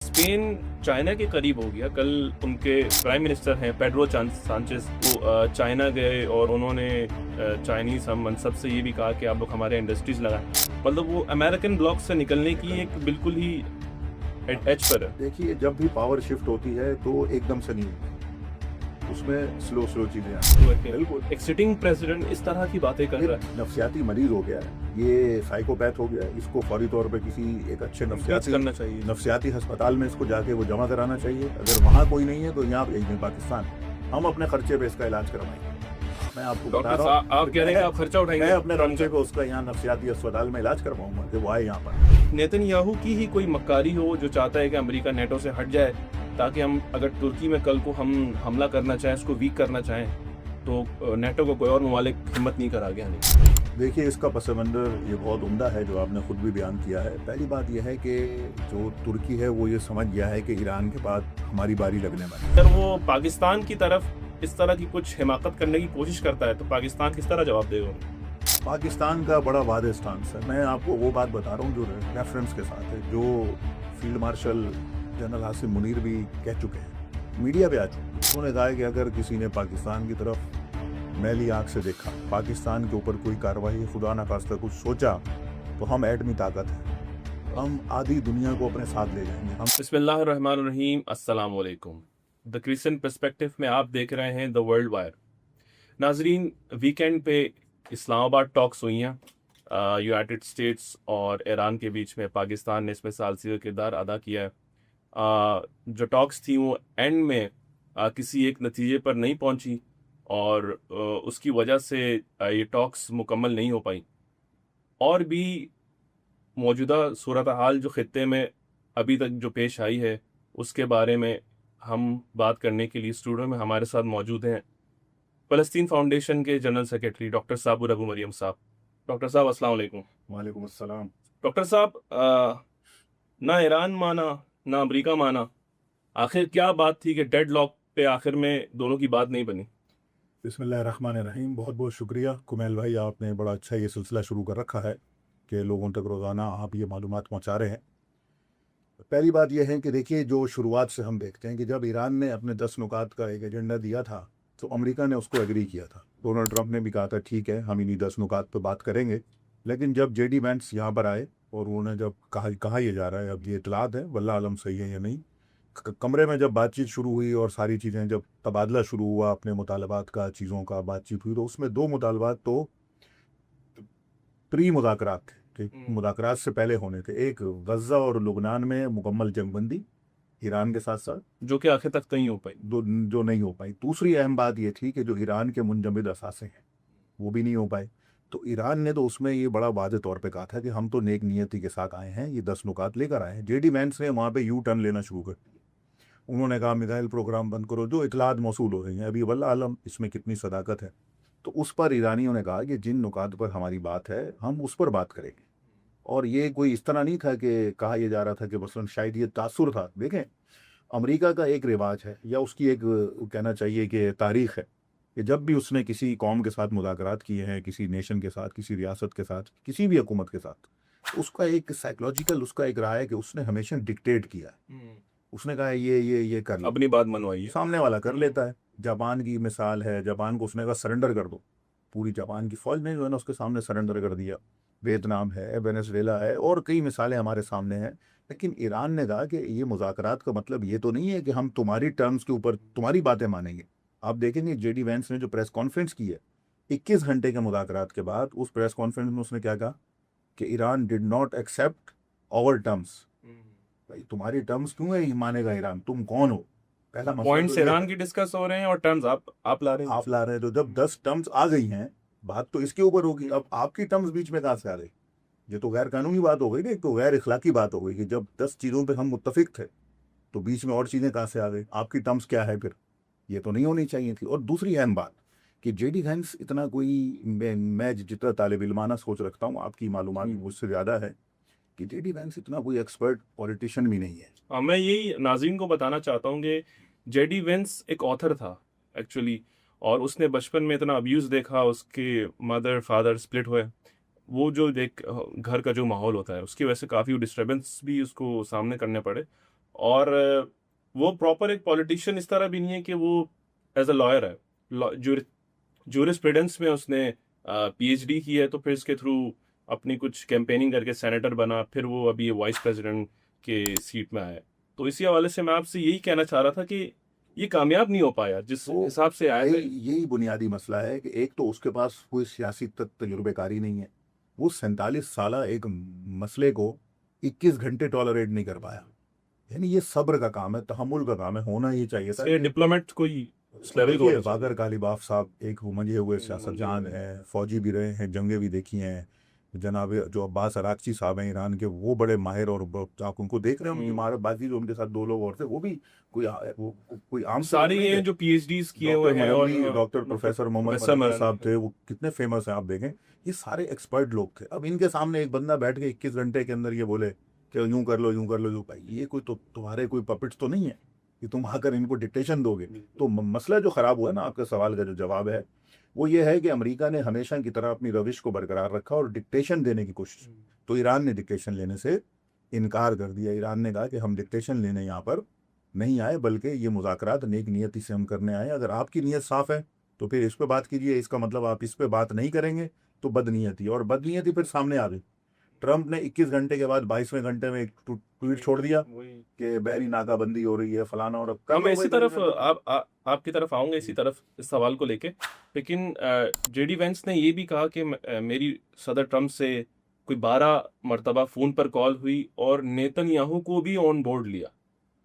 Spain China के करीब हो गया। कल उनके प्राइम मिनिस्टर हैं पेड्रो सांचेस वो चाइना गए और उन्होंने चाइनीज हम मनसब से ये भी कहा कि आप लोग हमारे इंडस्ट्रीज लगाएं। मतलब वो अमेरिकन ब्लॉक से निकलने की एक बिल्कुल ही एज पर है। देखिए, जब भी पावर शिफ्ट होती है तो एकदम से नहीं होती, उसमें स्लो स्लो चीजें आती हैं। बिल्कुल, एक सिटिंग प्रेसिडेंट इस तरह की बातें कर रहा है। नफसियाती मरीज हो गया है, ये साइकोपैथ हो गया है। इसको फौरी तौर पे किसी एक अच्छे करना चाहिए। नफसियाती अस्पताल में इसको जाके वो जमा कराना चाहिए। अगर वहाँ कोई नहीं है तो यहाँ भेज दें पाकिस्तान, हम अपने खर्चे पे इसका इलाज करवाएंगे। मैं आपको बता रहा हूँ, आप कह रहे हैं आप खर्चा उठाएंगे, मैं अपने खर्चे पे उसका यहाँ नफसियाती अस्पताल में इलाज करवाऊंगा कि वो आए यहाँ पर। नेतन्याहू की ही कोई मक्कारी हो जो चाहता है कि अमेरिका नेटो से हट जाए, ताकि हम अगर तुर्की में कल को हम हमला करना चाहें, उसको वीक करना चाहें, तो नेटो को कोई और ममालिक हिम्मत नहीं कर आगे आने की। देखिए, इसका पस मंजर ये बहुत उम्दा है जो आपने खुद भी बयान किया है। पहली बात यह है कि जो तुर्की है वो ये समझ गया है कि ईरान के बाद हमारी बारी लगने वाली है। अगर वो पाकिस्तान की तरफ इस तरह की कुछ हिमाकत करने की कोशिश करता है तो पाकिस्तान किस तरह जवाब देगा? पाकिस्तान का बड़ा वादे स्टांस है। मैं आपको वो बात बता रहा हूँ जो रेफरेंस के साथ है, जो field marshal general Hasim Munir भी कह चुके हैं, मीडिया पे आ चुके हैं। उन्होंने कहा है कि अगर किसी ने पाकिस्तान की तरफ मैली आंख से देखा, पाकिस्तान के ऊपर कोई कार्रवाई खुदा न खास्ता कुछ सोचा, तो हम एटमी ताकत है, हम आधी दुनिया को अपने साथ ले जाएंगे। हम बिस्मिल्लाहिर्रहमानिर्रहीम, अस्सलाम वालेकुम। द क्रिश्चियन पर्सपेक्टिव में आप देख रहे हैं द वर्ल्ड वायर। नाजरीन, वीकेंड पे इस्लामाबाद टॉक्स हुई हैं यूनाइटेड स्टेट्स और ईरान के बीच में। पाकिस्तान ने इसमें सालसी का किरदार अदा किया है। जो टॉक्स थी वो एंड में किसी एक नतीजे पर नहीं पहुंची और उसकी वजह से ये टॉक्स मुकम्मल नहीं हो पाई। और भी मौजूदा सूरत हाल जो ख़ित्ते में अभी तक जो पेश आई है उसके बारे में हम बात करने के लिए स्टूडियो में हमारे साथ मौजूद हैं फ़लस्तीन फाउंडेशन के general secretary doctor Sabur Abu Maryam साहब। डॉक्टर साहब, अस्सलाम वालेकुम। वालेकुम अस्सलाम। डॉक्टर साहब, ना ईरान माना ना अमेरिका माना, आखिर क्या बात थी कि डेड लॉक पे आखिर में दोनों की बात नहीं बनी? बिस्मिल्लाहिर्रहमानिर्रहीम। बहुत बहुत शुक्रिया कुमैल भाई, आपने बड़ा अच्छा ये सिलसिला शुरू कर रखा है कि लोगों तक रोज़ाना आप ये मालूमात पहुँचा रहे हैं। पहली बात यह है कि देखिए, जो शुरुआत से हम देखते हैं कि जब ईरान ने अपने 10 नुकात का एक एजेंडा दिया था तो अमेरिका ने उसको एग्री किया था। डोनाल्ड ट्रंप ने भी कहा था ठीक है, हम इन्हीं 10 नुकात पर बात करेंगे। लेकिन जब जेडी वेंस यहाँ पर आए और उन्होंने जब कहा यह जा रहा है, अब ये इतलात है, वल्लाह आलम सही है या नहीं, कमरे में जब बातचीत शुरू हुई और सारी चीज़ें जब तबादला शुरू हुआ अपने मुतालबात का, चीज़ों का बातचीत हुई, तो उसमें 2 मुतालबात तो प्री मुज़ाकरात थे, ठीक, मुज़ाकरात से पहले होने थे। एक, गज़ा और लुबनान में मुकम्मल जंगबंदी ईरान के साथ साथ, जो कि आखिर तक नहीं हो पाई। जो नहीं हो पाई। दूसरी अहम बात ये थी कि जो ईरान के मुंजमद असासे हैं वो भी नहीं हो पाए। तो ईरान ने तो उसमें ये बड़ा वाज़े तौर पे कहा था कि हम तो नेक नियति के साथ आए हैं, ये 10 नुकात लेकर आए हैं। जेडी वेंस ने वहाँ पे यू टर्न लेना शुरू कर दिया। उन्होंने कहा मिसाइल प्रोग्राम बंद करो, जो इतलात मौसूल हो रही हैं अभी, वल्लाह आलम इसमें कितनी सदाकत है। तो उस पर ईरानियों ने कहा कि जिन नुकात पर हमारी बात है हम उस पर बात करेंगे। और ये कोई इस तरह नहीं था कि कहा यह जा रहा था कि मसलन शायद ये तासुर था। देखें, अमेरिका का एक रिवाज है या उसकी एक कहना चाहिए कि तारीख है कि जब भी उसने किसी कौम के साथ मुज़ाकरात किए हैं, किसी नेशन के साथ, किसी रियासत के साथ, किसी भी हुकूमत के साथ, उसका एक साइकोलॉजिकल उसका एक रहा है कि उसने हमेशा डिक्टेट किया है। उसने कहा ये कर लो, अपनी बात मनवाइए, सामने वाला कर लेता है। जापान की मिसाल है, जापान को उसने कहा सरेंडर कर दो, पूरी जापान की फौज ने जो है ना उसके सामने सरेंडर कर दिया। वियतनाम है, वेनेजुएला है, और कई मिसालें हमारे सामने हैं। लेकिन ईरान ने कहा कि ये मुज़ाकरात का मतलब ये तो नहीं है कि हम तुम्हारी टर्म्स के ऊपर तुम्हारी बातें मानेंगे। आप देखेंगे जेडी वेंस ने जो प्रेस कॉन्फ्रेंस की है 21 घंटे के मुज़ाकरात के बाद, उस प्रेस कॉन्फ्रेंस में उसने क्या कहा कि Iran did not accept our terms. भाई, तुम्हारी टर्म्स क्यों है मानेगा ईरान? तुम कौन हो? पहला पॉइंट्स तो ईरान की डिस्कस हो रहे हैं और टर्म्स आप ला रहे हैं। आप ला रहे हैं। तो जब 10 टर्म्स आ गई हैं, बात तो इसके ऊपर होगी। अब आपकी टर्म्स बीच में कहाँ से आ गई? ये तो गैर कानूनी बात हो गई ना, एक तो गैर इखलाकी बात हो गई कि जब 10 चीज़ों पे हम मुत्तफिक थे तो बीच में और चीज़ें कहाँ से आ गई? आपकी टर्म्स क्या है फिर? ये तो नहीं होनी चाहिए थी। और दूसरी अहम बात कि जेडी वेंस इतना कोई, मैं जितना तालिब इल्माना सोच रखता हूँ, आपकी मालूमात मुझसे ज़्यादा है, कि जेडी वेंस इतना कोई एक्सपर्ट पॉलिटिशियन भी नहीं है। मैं यही नाज़रीन को बताना चाहता हूँ कि जेडी वेंस एक ऑथर था एक्चुअली, और उसने बचपन में इतना अब्यूज़ देखा, उसके मदर फादर स्प्लिट हुए, वो जो देख घर का जो माहौल होता है उसकी वजह से काफ़ी डिस्टर्बेंस भी उसको सामने करने पड़े। और वो प्रॉपर एक पॉलिटिशियन इस तरह भी नहीं है कि वो एज अ लॉयर है। जूरिस्प्रूडेंस में उसने पीएचडी की है, तो फिर इसके थ्रू अपनी कुछ कैंपेनिंग करके सेनेटर बना, फिर वो अभी ये वाइस प्रेसिडेंट के सीट में आया। तो इसी हवाले से मैं आपसे यही कहना चाह रहा था कि ये कामयाब नहीं हो पाया जिस तो हिसाब से आया यही था। यही बुनियादी मसला है कि एक तो उसके पास कोई सियासी तजुर्बेकारी नहीं है। वो 47 साल एक मसले को 21 घंटे टॉलरेट नहीं कर पाया। यानी ये सब्र का काम है, तहम्मुल का काम है, होना ही चाहिए था इसके कि डिप्लोमेट कोई इस लेवल का देखिए होना चाहिए। बाकर कालीबाफ साहब एक मंजे हुए सियासतदान हैं, फौजी भी रहे हैं, जंगें भी देखी हैं। जनाब जो अब्बास अराक्ची साहब हैं ईरान के, वो बड़े माहिर और आप उनको देख रहे हैं, उनकी महारतबाजी जो उनके साथ 2 लोग और थे, वो भी कोई आम से लोग सारे नहीं ये थे। जो पीएचडीज किए हुए हैं और doctor professor Mohammad professor Munawwar साहब मरानी। थे, वो कितने फेमस हैं आप देखें। ये सारे एक्सपर्ट लोग थे। अब इनके सामने एक बंदा बैठ के 21 घंटे के अंदर ये बोले कि यूं कर लो यूं कर लो, यूं भाई ये कोई तो तुम्हारे कोई पपेट्स तो नहीं है कि तुम आकर इनको डिक्टेशन दोगे। तो मसला जो खराब हुआ ना, आपके सवाल का जो जवाब है वो ये है कि अमेरिका ने हमेशा की तरह अपनी रविश को बरकरार रखा और डिक्टेशन देने की कोशिश। तो ईरान ने डिक्टेशन लेने से इनकार कर दिया। ईरान ने कहा कि हम डिक्टेशन लेने यहाँ पर नहीं आए, बल्कि ये मुज़ाकरात नेक नियति से हम करने आए। अगर आपकी नीयत साफ़ है तो फिर इस पर बात कीजिए, इसका मतलब आप इस पर बात नहीं करेंगे तो बदनीयती, और बदनीयती फिर सामने आ गई। ट्रंप ने 21 घंटे के बाद 22वें घंटे में एक ट्वीट छोड़ दिया कि बहरी नाकाबंदी हो रही है, फलाना, और अब कर हाँ, मैं लो इसी भाई तरफ बहरी आपकी तरफ आऊंगा इसी तरफ इस सवाल को लेके। लेकिन जेडी वेंस ने ये भी कहा कि मेरी सदर ट्रम्प से कोई 12 मरतबा फोन पर कॉल हुई और नेतन्याहू को भी ऑन बोर्ड लिया।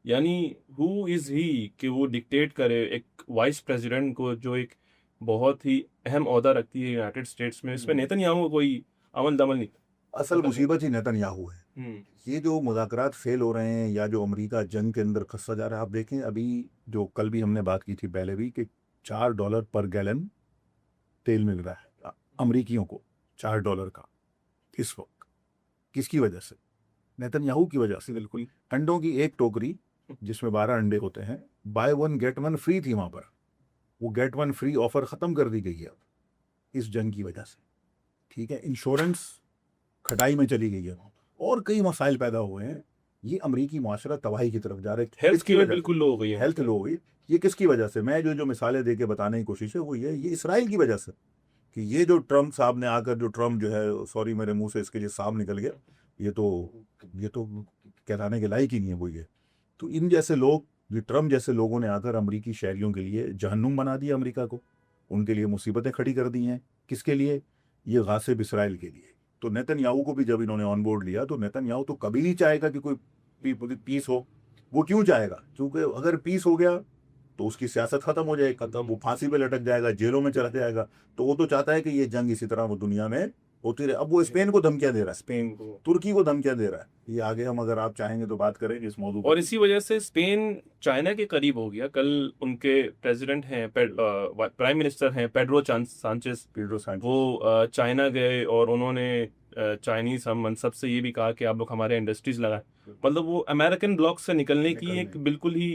यानी हु इज ही कि वो डिक्टेट करे एक वाइस प्रेसिडेंट को, जो एक बहुत ही अहम ओहदा रखती है यूनाइटेड स्टेट्स में। इसमें नेतन्याहू को कोई अमल दमल नहीं। असल मुसीबत ही नेतन्याहू है। हम्म। ये जो मुज़ाकरात फेल हो रहे हैं या जो अमेरिका जंग के अंदर खस्ता जा रहा है, आप देखें अभी जो कल भी हमने बात की थी पहले भी कि $4 पर गैलन तेल मिल रहा है अमरीकियों को, $4 का इस वक्त। किसकी वजह से? नेतन्याहू की वजह से। बिल्कुल। अंडों की एक टोकरी जिसमें 12 अंडे होते हैं, by one get one free थी वहां पर। वो गेट वन फ्री ऑफर खत्म कर दी गई है इस जंग की वजह से। ठीक है, इंश्योरेंस खटाई में चली गई है और कई मसाइल पैदा हुए हैं। ये अमरीकी माशरा तबाही की तरफ जा रहा है। हेल्थ किसकी केयर वजह से? बिल्कुल लो हो गई है। हेल्थ लो हुई। ये किसकी वजह से? मैं जो जो मिसालें दे के बताने की कोशिश है वो ये इसराइल की वजह से। कि ये जो ट्रम्प साहब ने आकर, जो ट्रम्प जो है, सॉरी मेरे मुंह से इसके लिए साहब निकल गया, ये तो कहलाने के लायक ही नहीं है वो। ये तो इन जैसे लोग, ये ट्रम्प जैसे लोगों ने आकर अमरीकी शहरियों के लिए जहन्नुम बना दिया अमेरिका को, उनके लिए मुसीबतें खड़ी कर दी हैं। किसके लिए? ये गासिब इसराइल के लिए। तो नेतन्याहू को भी जब इन्होंने ऑन बोर्ड लिया, तो नेतन्याहू तो कभी नहीं चाहेगा कि कोई पीस हो। वो क्यों चाहेगा? क्योंकि अगर पीस हो गया तो उसकी सियासत खत्म हो जाएगी, खत्म, वो फांसी पे लटक जाएगा, जेलों में चला जाएगा। तो वो तो चाहता है कि ये जंग इसी तरह वो दुनिया में होती रहे। अब वो स्पेन को धमकियां दे रहा है, स्पेन को, तुर्की को धमकियां दे रहा है। ये आगे हम अगर आप चाहेंगे तो बात करेंगे इस मौजू और पर। इसी वजह से स्पेन चाइना के करीब हो गया। कल उनके प्रेसिडेंट हैं, प्राइम मिनिस्टर हैं पेड्रो सांचेस, पीड्रो सांचेस। वो चाइना गए और उन्होंने चाइनीज हम मनसब से ये भी कहा कि आप लोग हमारे इंडस्ट्रीज लगाएं। मतलब वो अमेरिकन ब्लॉक से निकलने की एक बिल्कुल ही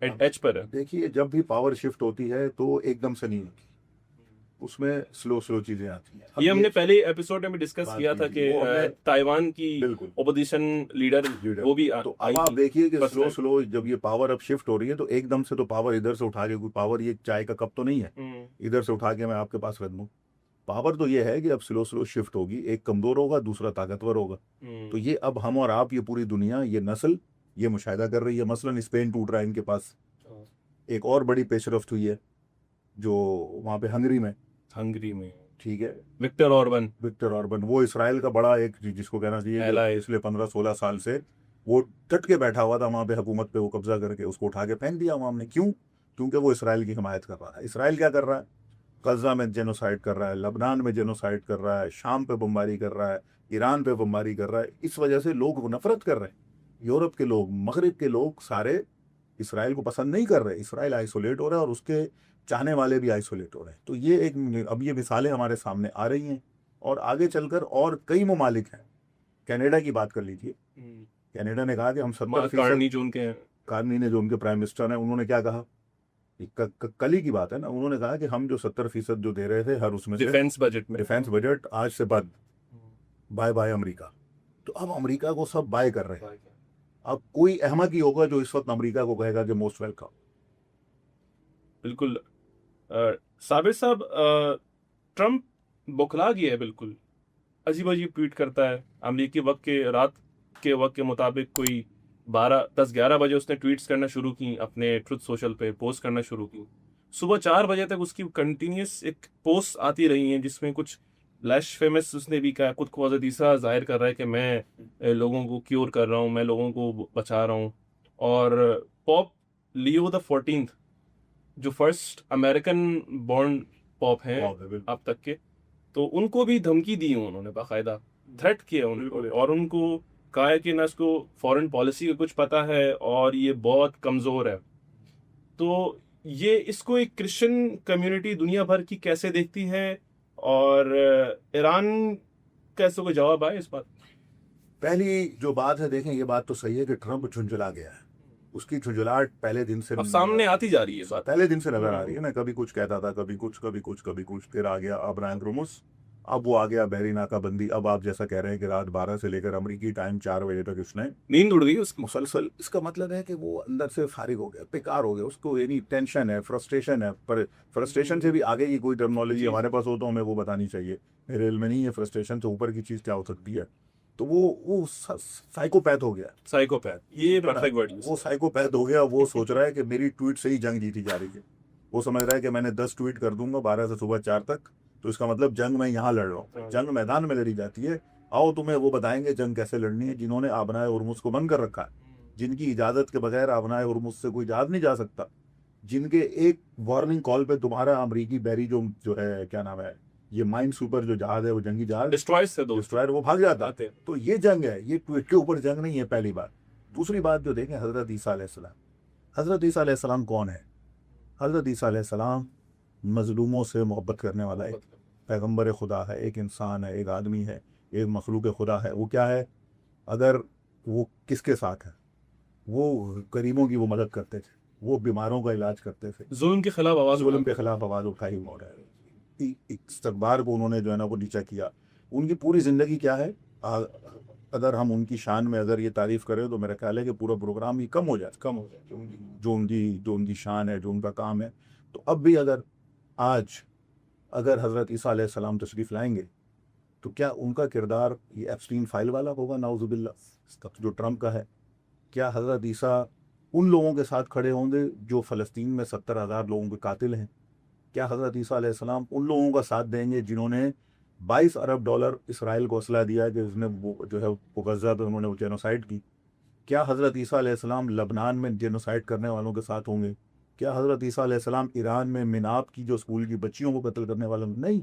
एज पर है। देखिए, जब भी पावर शिफ्ट होती है तो एकदम से नहीं होती, उसमें स्लो स्लो चीजें आती हैं। अब ये हमने पहले एपिसोड में भी डिस्कस बात किया की था थी, कि वो हमने ताइवान की बिल्कुल ओपोजिशन लीडर वो भी तो आई अब आप थी। देखिए कि बस स्लो स्लो जब ये पावर अब शिफ्ट हो रही है तो एकदम से तो पावर इधर से उठा के, कोई पावर ये चाय का कप तो नहीं है इधर से उठा के मैं आपके पास रख दूं। पावर तो ये है कि अब स्लो स्लो शिफ्ट होगी, एक कमजोर होगा, दूसरा ताकतवर होगा। तो ये अब हम और आप, ये पूरी दुनिया, ये नस्ल ये मुशाहिदा कर रही है। मसलन स्पेन टूट रहा है इनके पास। एक और बड़ी पेशरफ्त हुई है जो वहाँ पे हंगरी में, ठीक है, विक्टर ऑर्बन, वो इसराइल का बड़ा एक जिसको कहना चाहिए कि पिछले 15-16 साल से वो डट के बैठा हुआ था वहाँ पे, हुकूमत पे वो कब्जा करके, उसको उठा के फेंक दिया वहाँ हमने। क्यों? क्योंकि वो इसराइल की हिमायत कर रहा है। इसराइल क्या कर रहा है? गजा में जेनोसाइड कर रहा है, लबनान में जेनोसाइड कर रहा है, शाम पे बमबारी कर रहा है, ईरान पे बमबारी कर रहा है। इस वजह से लोग नफरत कर रहे हैं। यूरोप के लोग, मगरिब के लोग सारे इसराइल को पसंद नहीं कर रहे। इसराइल आइसोलेट हो रहा है और उसके चाहने वाले भी आइसोलेट हो रहे हैं। तो ये एक, अब ये मिसालें हमारे सामने आ रही हैं और आगे चलकर और कई ममालिक हैं। कनाडा की बात कर लीजिए। कनाडा ने कहा कि हम 70%, कार्नी ने जो उनके प्राइम मिनिस्टर हैं, उन्होंने क्या कहा? कल ही की बात है ना, उन्होंने कहा कि हम जो 70% जो दे रहे थे हर उसमें डिफेंस बजट आज से बंद, बाय बाय अमेरिका। तो अब अमेरिका को सब बाय कर रहे हैं। अब कोई अहमक ही होगा जो इस वक्त अमेरिका को कहेगा कि मोस्ट वेलकम। बिल्कुल। साबिर साहब, ट्रम्प बौखला गया है बिल्कुल। अजीब अजीब ट्वीट करता है। अमेरिकी वक्त के रात के वक्त के मुताबिक कोई 10-11 बजे उसने ट्वीट्स करना शुरू की, अपने ट्रुथ सोशल पे पोस्ट करना शुरू की। सुबह 4 बजे तक उसकी कंटिन्यूस एक पोस्ट आती रही हैं जिसमें कुछ ब्लैश फेमस उसने भी कहा, खुद को हज़रत ईसा जाहिर कर रहा है कि मैं लोगों को क्योर कर रहा हूँ, मैं लोगों को बचा रहा हूँ। और पॉप लियो द 14th, जो फर्स्ट अमेरिकन बॉर्न पॉप हैं अब तक के, तो उनको भी धमकी दी है उन्होंने, बाकायदा थ्रेट किया उनको, और उनको कहा है कि ना इसको फॉरेन पॉलिसी का कुछ पता है और ये बहुत कमज़ोर है। तो ये इसको एक क्रिश्चियन कम्युनिटी दुनिया भर की कैसे देखती है, और ईरान का इसको कोई जवाब आए इस बात? पहली जो बात है, देखें ये बात तो सही है कि ट्रंप झुंझुला गया है। उसकी झुंझुलाहट पहले दिन से अब सामने आती जा रही है बात, पहले दिन से नजर आ रही है ना। कभी कुछ कहता था, कभी कुछ, कभी कुछ, कभी कुछ, फिर आ गया अब्राहम रुमुस, अब वो आ गया बहरी नाकाबंदी। अब आप जैसा कह रहे हैं कि रात 12 से लेकर अमेरिकी टाइम 4 बजे तक उसने नींद उड़ गई उसकी मुसलसल। इसका मतलब है कि वो अंदर से फारिग हो गया, बेकार हो गया, उसको यानी टेंशन है, फ्रस्ट्रेशन है। पर फ्रस्ट्रेशन से भी आगे की कोई टर्मिनोलॉजी हमारे पास हो तो हमें वो बतानी चाहिए, मेरे इल्म में नहीं है फ्रस्ट्रेशन से ऊपर की चीज़ क्या हो सकती है। तो वो साइकोपैथ हो गया, साइकोपैथ, ये परफेक्ट वर्ड। वो साइकोपैथ हो गया। वो सोच रहा है कि मेरी ट्वीट से ही जंग जीती जा रही है। वो समझ रहा है कि मैंने 10 ट्वीट कर दूंगा 12 से सुबह 4 तक, तो इसका मतलब जंग मैं यहाँ लड़ रहा हूँ। जंग मैदान में लड़ी जाती है। आओ तुम्हें वो बताएंगे जंग कैसे लड़नी है। जिन्होंने आबनाए उर्मुस को बंद कर रखा है, जिनकी इजाज़त के बगैर आबनाए उर्मुस से कोई जहाज नहीं जा सकता, जिनके एक वार्निंग कॉल पे तुम्हारा अमरीकी बैरी जो है, क्या नाम है, ये माइन सुपर जो जहाज है, वो जंगी जहाज डिस्ट्रॉयर, वो भाग जाता है। तो ये जंग है, ये ट्वीट के ऊपर जंग नहीं है, पहली बात। दूसरी बात जो देखें, हज़रत ईसा अलैहिस्सलाम, हज़रत ईसा अलैहिस्सलाम कौन है? हज़रत ईसा अलैहिस्सलाम मजलूमों से मोहब्बत करने वाला एक पैगंबर खुदा है, एक इंसान है, एक आदमी है, एक मखलूक खुदा है। वो क्या है? अगर वो किसके साथ है? वो गरीबों की वो मदद करते थे, वो बीमारों का इलाज करते थे, जुल्म के खिलाफ आवाज, जुल्म के खिलाफ आवाज़ उठाई उन्होंने, इस्तकबार को उन्होंने जो है ना वो नीचा किया। उनकी पूरी ज़िंदगी क्या है? अगर हम उनकी शान में अगर ये तारीफ़ करें तो मेरा ख्याल है कि पूरा प्रोग्राम ही कम हो जाए जो उनकी शान है, जो उनका काम है। तो अब भी आज अगर हज़रत ईसा अलैहिस्सलाम तशरीफ़ लाएंगे तो क्या उनका किरदार ये एप्स्टीन फाइल वाला होगा, नाउज़ुबिल्लाह, जो ट्रम्प का है? क्या हज़रत ईसा उन लोगों के साथ खड़े होंगे जो फ़लस्तीन में 70,000 लोगों के कातिल हैं? क्या हज़रत ईसा अलैहिस्सलाम उन लोगों का साथ देंगे जिन्होंने $22 अरब इसराइल को असला दिया है कि उसने वो जो है वो गज़ा पे उन्होंने वो जेनोसाइड की? क्या हज़रत ईसा अलैहिस्सलाम लबनान में जेनोसाइड करने वालों के साथ होंगे? क्या हज़रत ईसा अलैहिस्सलाम ईरान में मिनाब की जो स्कूल की बच्चियों को कत्ल करने वालों? नहीं,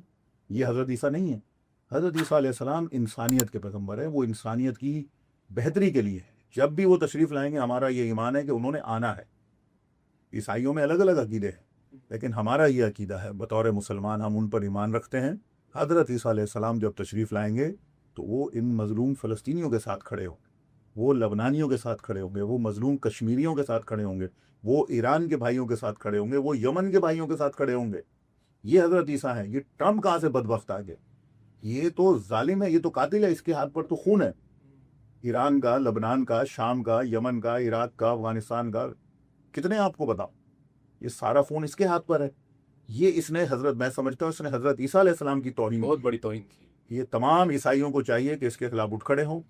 ये हज़रत ईसा नहीं है। हज़रत ईसा अलैहिस्सलाम इंसानियत के पैगम्बर हैं, वो इंसानियत की बेहतरी के लिए है। जब भी वो तशरीफ़ लाएंगे, हमारा ये ईमान है कि उन्होंने आना है। ईसाइयों में अलग अलग अकीदे हैं, लेकिन हमारा ये अकीदा है, बतौर मुसलमान हम उन पर ईमान रखते हैं। हज़रत ईसा अलैहिस्सलाम जब तशरीफ़ लाएंगे तो वो इन मज़लूम फ़लस्तीनियों के साथ खड़े होंगे, वो लबनानियों के साथ खड़े होंगे, वो मज़लूम कश्मीरियों के साथ खड़े होंगे, वो ईरान के भाइयों के साथ खड़े होंगे, वो यमन के भाइयों के साथ खड़े होंगे। ये हज़रत ईसा है। ये ट्रम्प कहाँ से बदबख्त आ गया? ये तो जालिम है, ये तो कातिल है, इसके हाथ पर तो खून है। ईरान का, लबनान का, शाम का, यमन का, इराक का, अफगानिस्तान का, कितने आपको बताओ, ये सारा फ़ोन इसके हाथ पर है। ये इसने मैं समझता हूँ इसने हज़रत ईसा अलैहिस्सलाम की तौहीन, बहुत बड़ी तौहीन की। ये तमाम ईसाइयों को चाहिए कि इसके खिलाफ उठ खड़े हों।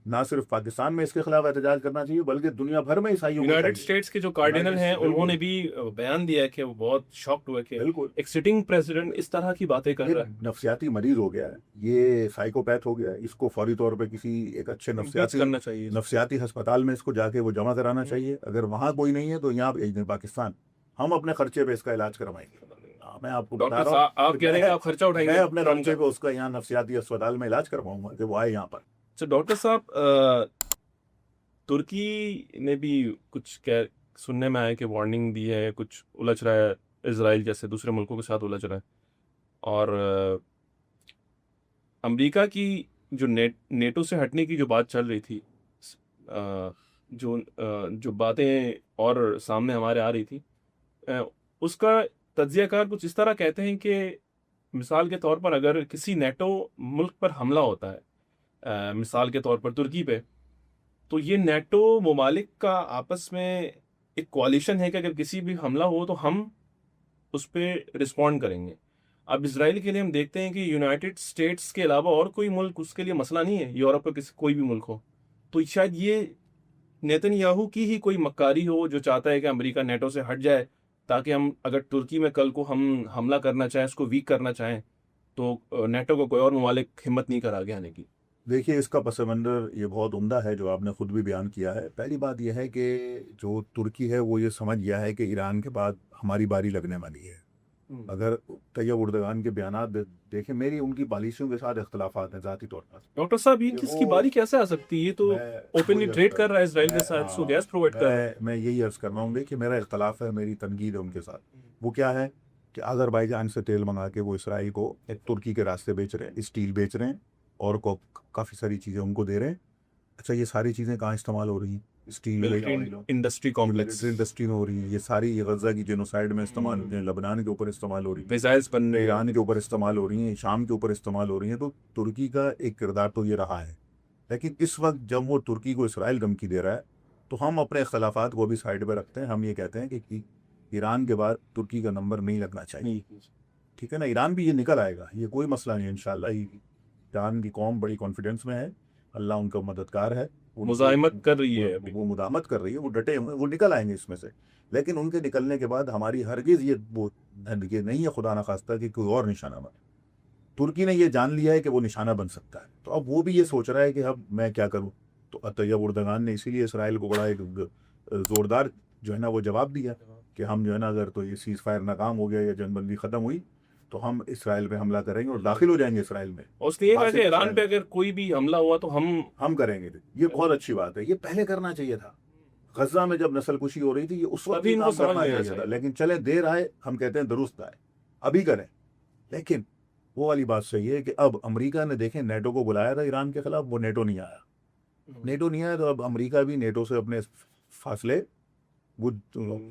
ना सिर्फ पाकिस्तान में इसके खिलाफ एहतजाज करना चाहिए, बल्कि दुनिया भर में ईसाइयों को यूनाइटेड चाहिए। स्टेट्स के जो कार्डिनल हैं उन्होंने भी बयान दिया है कि वो बहुत शॉक्ड हुए कि बिल्कुल, एक सिटिंग प्रेसिडेंट इस तरह की बातें कर रहा है। नफसियाती मरीज हो गया है, ये साइकोपैथ हो गया है। इसको फौरी तौर पे किसी एक अच्छे करना चाहिए। नफसियाती अस्पताल में इसको जाके वो जमा कराना चाहिए। अगर वहाँ कोई नहीं है तो यहाँ भेज दें पाकिस्तान, हम अपने खर्चे पे इसका इलाज करवाएंगे। मैं आपको बता डॉक्टर रहा हूँ, साहब, आप कह रहे हैं आप खर्चा उठाएंगे, मैं अपने खर्चे पे उसका यहाँ नफसियाती अस्पताल में इलाज करवाऊंगा कि वो आए यहाँ पर। तो डॉक्टर साहब, तुर्की ने भी कुछ सुनने में आया कि वार्निंग दी है, कुछ उलझ रहा है, इसराइल जैसे दूसरे मुल्कों के साथ उलझ रहा है। और अमेरिका की जो नेटो से हटने की जो बात चल रही थी, जो बातें और सामने हमारे आ रही थी, उसका तज्जियाकार कुछ इस तरह कहते हैं कि मिसाल के तौर पर अगर किसी नेटो मुल्क पर हमला होता है, मिसाल के तौर पर तुर्की पे, तो ये नेटो ममालिक का आपस में एक कोalition है कि अगर किसी भी हमला हो तो हम उस पर रिस्पॉन्ड करेंगे। अब इसराइल के लिए हम देखते हैं कि यूनाइटेड स्टेट्स के अलावा और कोई मुल्क उसके लिए मसला नहीं है, यूरोप का किसी कोई भी मुल्क हो। तो शायद ये नेतन्याहू की ही कोई मक्कारी हो जो चाहता है कि अमेरिका नेटो से हट जाए, ताकि हम अगर तुर्की में कल को हम हमला करना चाहें, उसको वीक करना चाहें, तो नेटो को कोई और ममालिक हिम्मत नहीं कर आगे आने की। देखिए, इसका पस मंज़र ये बहुत उम्दा है जो आपने खुद भी बयान किया है। पहली बात यह है कि जो तुर्की है वो ये समझ गया है कि ईरान के बाद हमारी बारी लगने वाली है। अगर तैयब उर्दगान के बयानात देखें, मेरी उनकी पॉलिसियों के साथ इख्तलाफात हैं ज़ाती तौर पर। डॉक्टर साहब, ये कि किसकी वो बारी कैसे आ सकती है? ये तो मैं ओपनली वही ट्रेड अर्ज कर रहा है इसराइल के मैं साथ, सो हाँ, गैस प्रोवाइड कर रहा है। मैं यही अर्ज कर रहा हूँ कि मेरा इख्तलाफ है, मेरी तनकीद है उनके साथ। वो क्या है कि अज़रबैजान से तेल मंगा के वो इसराइल को एक तुर्की के रास्ते बेच रहे हैं, स्टील बेच रहे हैं और को काफ़ी सारी चीज़ें उनको दे रहे हैं। अच्छा, ये सारी चीज़ें कहाँ इस्तेमाल हो रही हैं? Steel industry complex, military industry में हो रही है। ये सारी ये गजा की जेनोसाइड में इस्तेमाल होती हैं, लबनान के ऊपर इस्तेमाल हो रही है, मिसाइल्स बन रहे हैं। ईरान के ऊपर इस्तेमाल हो रही हैं, शाम के ऊपर इस्तेमाल हो रही हैं। तो तुर्की का एक किरदार तो ये रहा है। लेकिन इस वक्त जब वो तुर्की को इसराइल धमकी दे रहा है, तो हम अपने अख्तलाफात को भी साइड पर रखते हैं। हम ये कहते हैं कि ईरान के बाद तुर्की का नंबर नहीं लगना चाहिए। ठीक है ना, ईरान भी ये निकल आएगा, ये कोई मसला नहीं है इंशाल्लाह। ईरान की कौम बड़ी कॉन्फिडेंस में है, अल्लाह उनका मददगार है। मुजाहिमत कर रही है अभी। वो मुदामत कर रही है, वो डटे हुए, वो निकल आएंगे इसमें से। लेकिन उनके निकलने के बाद हमारी हरगिज़ ये नहीं है, खुदा न खास्ता, कि कोई और निशाना बने। तुर्की ने ये जान लिया है कि वो निशाना बन सकता है, तो अब वो भी ये सोच रहा है कि अब मैं क्या करूं। तो तैयब उर्दगान ने इसीलिए इसराइल को बड़ा एक ज़ोरदार जो है ना वो जवाब दिया कि हम जो है ना, अगर तो ये सीज़ फायर नाकाम हो गया या जंगबंदी ख़त्म हुई तो हम इसराइल पे हमला करेंगे और दाखिल हो जाएंगे इसराइल में। और उसने ये कहा कि ईरान पे अगर कोई भी हमला हुआ तो हम करेंगे। ये बहुत अच्छी बात है, ये पहले करना चाहिए था। गजा में जब नस्लकुशी हो रही थी, ये उस वक्त तभी इनको समझ करना लेना चाहिए था। लेकिन चले, देर आए, हम कहते हैं दुरुस्त आए, अभी करें। लेकिन वो वाली बात सही है कि अब अमेरिका ने देखें नेटो को बुलाया था ईरान के खिलाफ, वो नेटो नहीं आया। नेटो नहीं आया तो अब अमेरिका भी नेटो से अपने फासले वो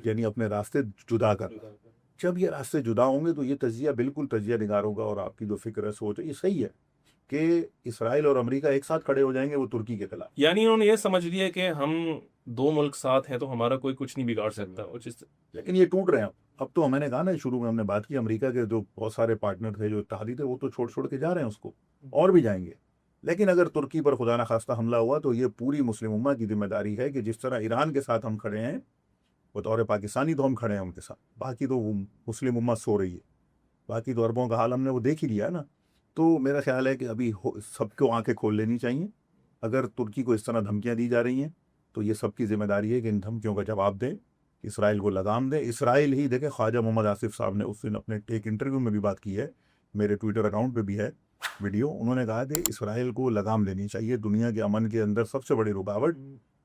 यानी अपने रास्ते जुदा कर रहा है। जब ये रास्ते जुदा होंगे तो ये तजिया बिल्कुल तजिया निगारों का और आपकी जो फिक्र है, सोच है, ये सही है कि इसराइल और अमेरिका एक साथ खड़े हो जाएंगे वो तुर्की के खिलाफ। यानी उन्होंने ये समझ लिया कि हम दो मुल्क साथ हैं तो हमारा कोई कुछ नहीं बिगाड़ सकता। लेकिन ये टूट रहे हैं अब तो। मैंने कहा ना, शुरू में हमने बात की, अमेरिका के जो बहुत सारे पार्टनर थे, जो इत्तेहादी थे, वो तो छोड़ के जा रहे हैं उसको, और भी जाएंगे। लेकिन अगर तुर्की पर खुदा न खास्ता हमला हुआ तो ये पूरी मुस्लिम उम्मा की जिम्मेदारी है कि जिस तरह ईरान के साथ हम खड़े हैं, बतौर पाकिस्तानी तो हम खड़े हैं उनके साथ, बाकी तो मुस्लिम उम्मा सो रही है। बाकी तो अरबों का हाल हमने वो देख ही लिया ना। तो मेरा ख्याल है कि अभी सबको आंखें खोल लेनी चाहिए। अगर तुर्की को इस तरह धमकियां दी जा रही हैं तो ये सबकी जिम्मेदारी है कि इन धमकियों का जवाब दें, इसराइल को लगाम दें। इसराइल ही देखें, ख्वाजा मोहम्मद आसिफ साहब ने उस दिन अपने एक इंटरव्यू में भी बात की है, मेरे ट्विटर अकाउंट पे भी है वीडियो। उन्होंने कहा कि इसराइल को लगाम लेनी चाहिए। दुनिया के अमन के अंदर सबसे बड़ी रुकावट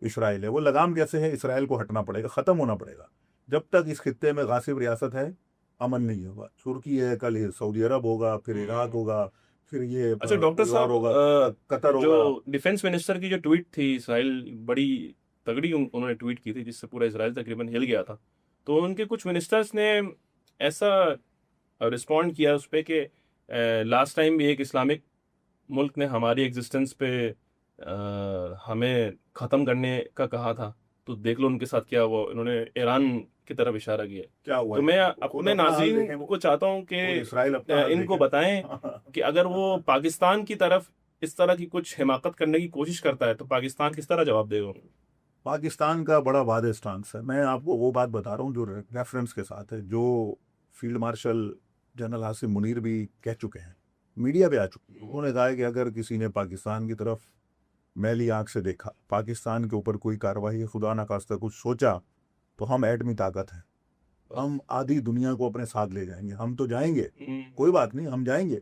इसराइल है। वो लगाम कैसे है? इसराइल को हटना पड़ेगा, ख़त्म होना पड़ेगा। जब तक इस खित्ते में गासिब रियासत है, अमन नहीं होगा। तुर्की है, कल सऊदी अरब होगा, फिर इराक होगा, फिर ये अच्छा डॉक्टर साहब, होगा, कतर जो होगा। डिफेंस मिनिस्टर की जो ट्वीट थी, इसराइल बड़ी तगड़ी उन्होंने ट्वीट की थी जिससे पूरा इसराइल तकरीबन हिल गया था। तो उनके कुछ मिनिस्टर्स ने ऐसा रिस्पॉन्ड किया उस पर कि लास्ट टाइम भी एक इस्लामिक मुल्क ने हमारी एग्जिस्टेंस पे हमें ख़त्म करने का कहा था, तो देख लो उनके साथ क्या हुआ। इन्होंने ईरान की तरफ इशारा किया। क्या हुआ? तो मैं अपने नाज़रीन को चाहता हूँ कि इसराइल इनको बताएं कि अगर वो पाकिस्तान की तरफ इस तरह की कुछ हिमाकत करने की कोशिश करता है तो पाकिस्तान किस तरह जवाब देगा? पाकिस्तान का बड़ा वादे स्टांस है। मैं आपको वो बात बता रहा हूँ जो रेफरेंस के साथ है, जो field marshal general Asim Munir भी कह चुके हैं, मीडिया पे आ चुके हैं। उन्होंने कहा है कि अगर किसी ने पाकिस्तान की तरफ मैली आंख से देखा, पाकिस्तान के ऊपर कोई कार्रवाई खुदा न खास्ता कुछ सोचा, तो हम एटमी ताकत हैं, हम आधी दुनिया को अपने साथ ले जाएंगे। हम तो जाएंगे, कोई बात नहीं, हम जाएंगे,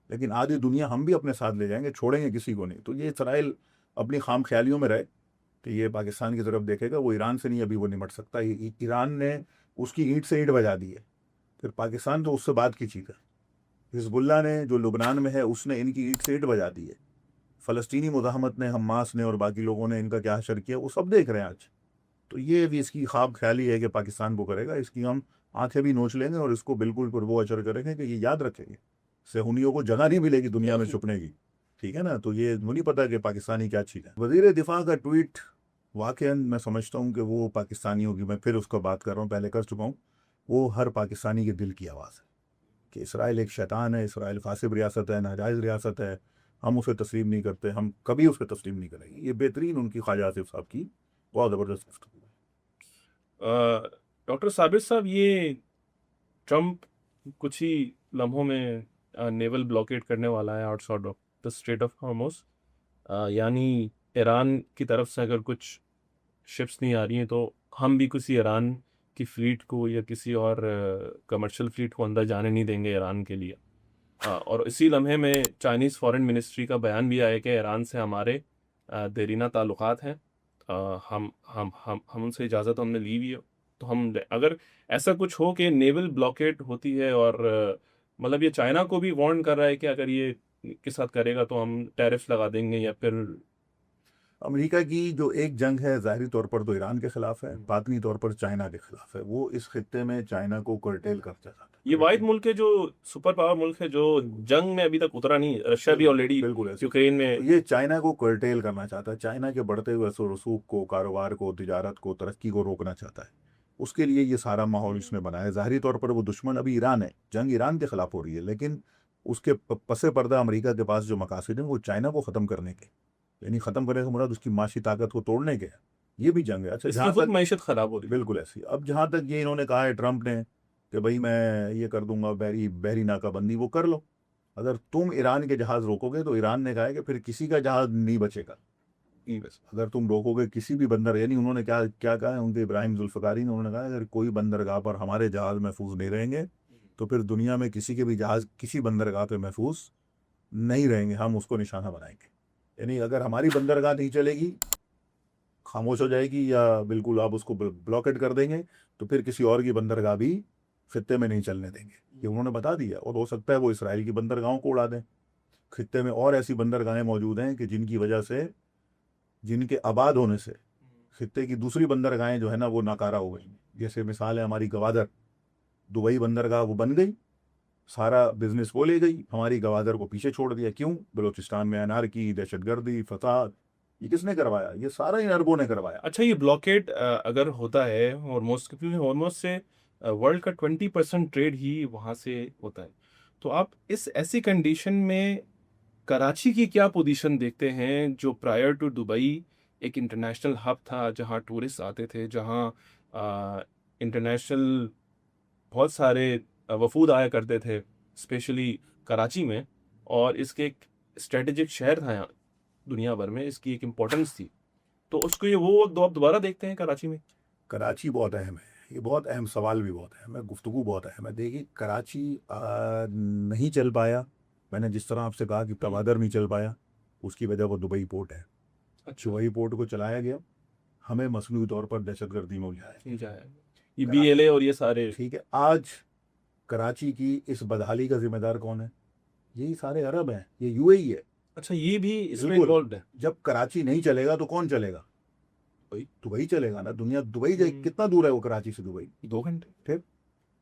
लेकिन आधी दुनिया हम भी अपने साथ ले जाएंगे, छोड़ेंगे किसी को नहीं। तो ये इसराइल अपनी खाम ख्यालियों में रहे कि ये पाकिस्तान की तरफ देखेगा, वो ईरान से नहीं अभी वो निमट सकता। ईरान ने उसकी ईंट से ईंट बजा दी है, फिर पाकिस्तान तो उससे बात की चीज़ है। हिजबुल्ला ने जो लुबनान में है, उसने इनकी ईंट से ईंट बजा दी है। फ़लस्तीनी मुज़ाहमत ने, हमास ने और बाकी लोगों ने इनका क्या हशर किया, वो सब देख रहे हैं आज। तो ये भी इसकी ख्वाब ख्याली है कि पाकिस्तान को करेगा। इसकी हम आंखें भी नोच लेंगे और इसको बिल्कुल वो अचर करेंगे कि ये याद रखेंगे, सेहूनियों को जगह नहीं मिलेगी दुनिया में छुपने की। ठीक है ना, तो ये नहीं पता कि पाकिस्तानी क्या चीज़ है। वज़ीर दिफा का ट्वीट वाकई मैं समझता हूँ कि वो पाकिस्तानियों की, मैं फिर उसको बात कर रहा हूँ, पहले कर चुका हूँ, वो हर पाकिस्तानी के दिल की आवाज़ है कि इसराइल एक शैतान है, इसराइल फासिब रियासत है, नाजायज़ रियासत है, हम उसे तस्लीम नहीं करते, हम कभी उसे तस्लीम नहीं करेंगे। ये बेहतरीन उनकी ख्वाजा आसिफ साहब की बहुत ज़बरदस्त गुफ्तगू है। डॉक्टर साबिर साहब, ये ट्रम्प कुछ ही लम्हों में नेवल ब्लॉकेट करने वाला है outside of the straight of Hormuz. यानी ईरान की तरफ से अगर कुछ शिप्स नहीं आ रही हैं तो हम भी किसी ईरान की फ्लीट को या किसी और कमर्शियल फ्लीट को अंदर जाने नहीं देंगे ईरान के लिए। और इसी लम्हे में चाइनीज़ फॉरेन मिनिस्ट्री का बयान भी आया कि ईरान से हमारे देरीना ताल्लुकात हैं। हम उनसे इजाज़त हमने ली हुई है। तो हम अगर ऐसा कुछ हो कि नेवल ब्लॉकेट होती है और मतलब ये चाइना को भी वार्न कर रहा है कि अगर ये के साथ करेगा तो हम टैरिफ्स लगा देंगे या फिर अमेरिका की जो एक जंग है ज़ाहिरी तौर पर तो ईरान के खिलाफ है, बातनी तौर पर चाइना के खिलाफ है। वो इस खित्ते में चाइना को कर्टेल करता चाहता ये वाहिद मुल्क है जो सुपर पावर मुल्क है जो जंग में अभी तक उतरा नहीं। रशिया भी ऑलरेडी बिल्कुल ऐसे। यूक्रेन तो में ये चाइना को कर्टेल करना चाहता है, चाइना के बढ़ते हुए रसूख को, कारोबार को, तिजारत को, तरक्की को रोकना चाहता है। उसके लिए ये सारा माहौल इसने बनाया है। ज़ाहिरी तौर पर वो दुश्मन अभी ईरान है, जंग ईरान के खिलाफ हो रही है, लेकिन उसके पसे पर्दा अमेरिका के पास जो मकासद हैं वो चाइना को ख़त्म करने के, यानी ख़त्म करने का मुराद उसकी माशी ताकत को तोड़ने के है। ये भी जंग है। अच्छा, इसकी जहाँ खुद तक मईशत खराब हो रही है। बिल्कुल ऐसी, अब जहाँ तक ये इन्होंने कहा है ट्रंप ने कि भाई मैं ये कर दूंगा, बहरी बहरी नाकाबंदी, वो कर लो। अगर तुम ईरान के जहाज रोकोगे तो ईरान ने कहा है कि फिर किसी का जहाज नहीं बचेगा। अगर तुम रोकोगे किसी भी बंदर, यानी उन्होंने क्या क्या कहा है, उनके इब्राहिम जुल्फकारी ने उन्होंने कहा अगर कोई बंदरगाह पर हमारे जहाज महफूज नहीं रहेंगे तो फिर दुनिया में किसी के भी जहाज किसी बंदरगाह पे महफूज नहीं रहेंगे, हम उसको निशाना बनाएंगे। यानी अगर हमारी बंदरगाह नहीं चलेगी, खामोश हो जाएगी, या बिल्कुल आप उसको ब्लॉकेट कर देंगे, तो फिर किसी और की बंदरगाह भी खित्ते में नहीं चलने देंगे। ये उन्होंने बता दिया। और हो सकता है वो इसराइल की बंदरगाहों को उड़ा दें। खित्ते में और ऐसी बंदरगाहें मौजूद हैं कि जिनकी वजह से, जिनके आबाद होने से खित्ते की दूसरी बंदरगाहें जो है ना वो नाकारा हो गई। जैसे मिसाल है हमारी गवादर, दुबई बंदरगाह वो बन गई, सारा बिजनेस वो ले गई, हमारी गवादर को पीछे छोड़ दिया। क्यों? बलूचिस्तान में अनारकी, दहशतगर्दी, फसाद, ये किसने करवाया? ये सारा इन अरबों ने करवाया। अच्छा, ये ब्लॉकेट अगर होता है हॉर्मुज़, क्योंकि हॉर्मुज़ से वर्ल्ड का 20% ट्रेड ही वहाँ से होता है, तो आप इस ऐसी कंडीशन में कराची की क्या पोजीशन देखते हैं, जो प्रायर टू दुबई एक इंटरनेशनल हब था जहाँ टूरिस्ट आते थे, जहाँ इंटरनेशनल बहुत सारे वफूद आया करते थे स्पेशली कराची में, और इसके एक स्ट्रेटेजिक शहर था यहाँ दुनिया भर में, इसकी एक इम्पोर्टेंस थी। तो उसको ये वो वक्त आप दोबारा देखते हैं कराची में? कराची बहुत अहम है। ये बहुत अहम सवाल भी बहुत अहम है, गुफ्तगू बहुत अहम है। देखिए कराची नहीं चल पाया, मैंने जिस तरह आपसे कहा कि गवादर नहीं चल पाया, उसकी वजह वो दुबई पोर्ट है। अच्छा, दुबई पोर्ट को चलाया गया, हमें मसनूई तौर पर दहशतगर्दी में उलझाया। ठीक है। ये BLA और ये सारे, ठीक है, आज कराची की इस बदहाली का जिम्मेदार कौन है? यही सारे अरब हैं, ये यूएई है। अच्छा ये भी इसमें बिल्कुल। इन्वॉल्व है? जब कराची नहीं चलेगा तो कौन चलेगा? भाई दुबई चलेगा ना। दुनिया दुबई जाए, कितना दूर है वो कराची से दुबई? 2 घंटे। ठीक।